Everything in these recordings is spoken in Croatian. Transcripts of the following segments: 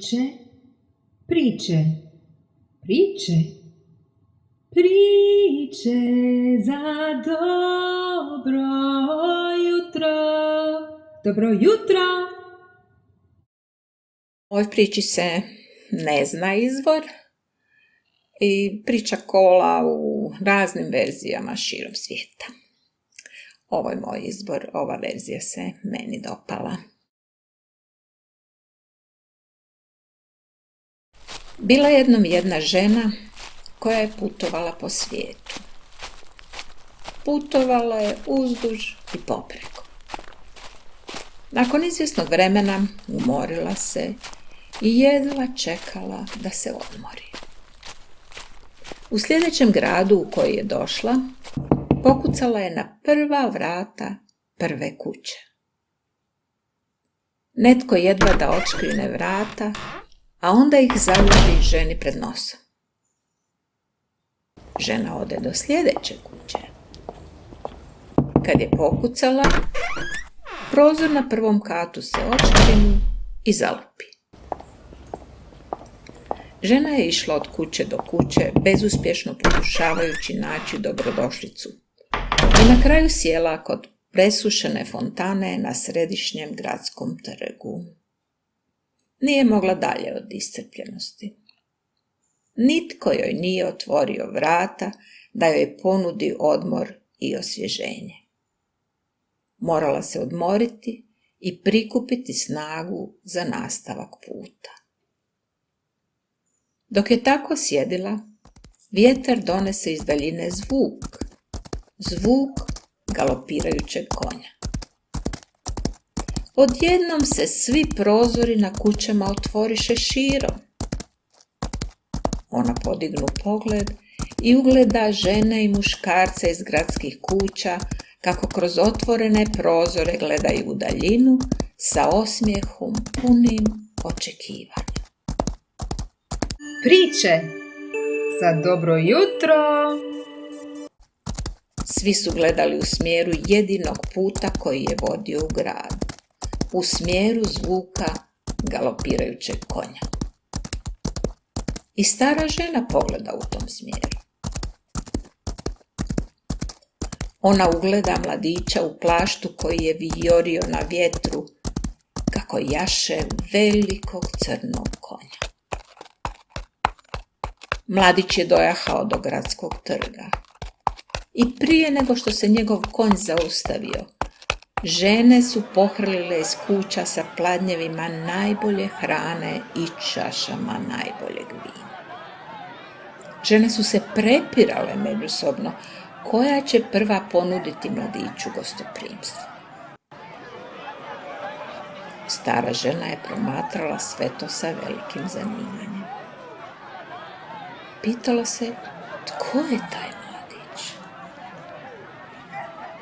Priče, priče, priče, priče za dobro jutro. Dobro jutro! U ovoj priči se ne zna izvor i priča kola u raznim verzijama širom svijeta. Ovo je moj izbor, ova verzija se meni dopala. Bila je jednom jedna žena koja je putovala po svijetu. Putovala je uzduž i popreko. Nakon izvjesnog vremena umorila se i jedva čekala da se odmori. U sljedećem gradu u koji je došla, pokucala je na prva vrata prve kuće. Netko jedva da odškrine vrata, a onda ih zaljubi ženi pred nosom. Žena ode do sljedeće kuće. Kad je pokucala, prozor na prvom katu se odškrini i zalupi. Žena je išla od kuće do kuće, bezuspješno pokušavajući naći dobrodošlicu, i na kraju sjela kod presušene fontane na središnjem gradskom trgu. Nije mogla dalje od iscrpljenosti. Nitko joj nije otvorio vrata da joj ponudi odmor i osvježenje. Morala se odmoriti i prikupiti snagu za nastavak puta. Dok je tako sjedila, vjetar donese iz daljine zvuk galopirajućeg konja. Odjednom se svi prozori na kućama otvoriše širom. Ona podignu pogled i ugleda žene i muškarce iz gradskih kuća kako kroz otvorene prozore gledaju u daljinu sa osmijehom punim očekivanja. Priče za dobro jutro! Svi su gledali u smjeru jedinog puta koji je vodio u grad, u smjeru zvuka galopirajućeg konja. I stara žena pogleda u tom smjeru. Ona ugleda mladića u plaštu koji je vijorio na vjetru kako jaše velikog crnog konja. Mladić je dojahao do gradskog trga i prije nego što se njegov konj zaustavio, žene su pohrlile iz kuća sa pladnjevima najbolje hrane i čašama najboljeg vina. Žene su se prepirale međusobno koja će prva ponuditi mladiću gostoprimstvo. Stara žena je promatrala sve to sa velikim zanimanjem. Pitala se, tko je taj mladić?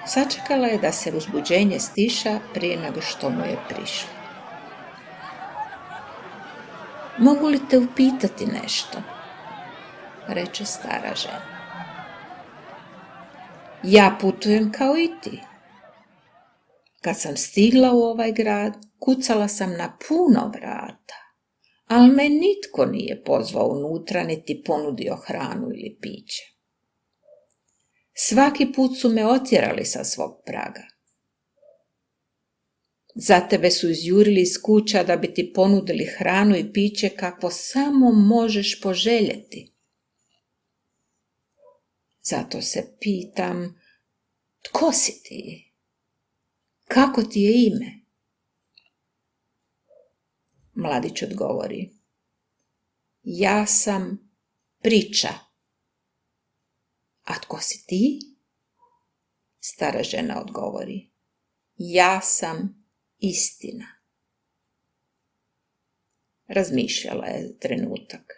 Sačekala je da se uzbuđenje stiša prije nego što mu je prišlo. Mogu li te upitati nešto? Reče stara žena. Ja putujem kao i ti. Kad sam stigla u ovaj grad, kucala sam na puno vrata, ali me nitko nije pozvao unutra niti ponudio hranu ili piće. Svaki put su me otjerali sa svog praga. Za tebe su izjurili iz kuća da bi ti ponudili hranu i piće kakvo samo možeš poželjeti. Zato se pitam, tko si ti? Kako ti je ime? Mladić odgovori, ja sam priča. A tko si ti? Stara žena odgovori, ja sam istina. Razmišljala je trenutak.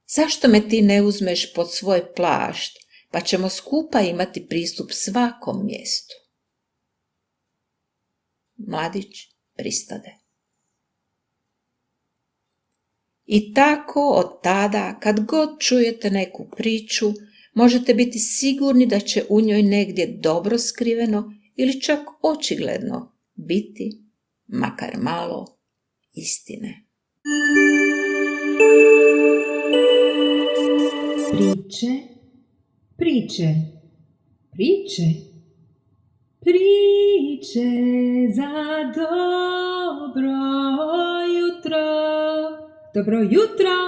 Zašto me ti ne uzmeš pod svoj plašt, pa ćemo skupa imati pristup svakom mjestu? Mladić pristade. I tako od tada, kad god čujete neku priču, možete biti sigurni da će u njoj negdje dobro skriveno ili čak očigledno biti, makar malo, istine. Priče, priče, priče, priče za dobro jutro. Dobro jutro.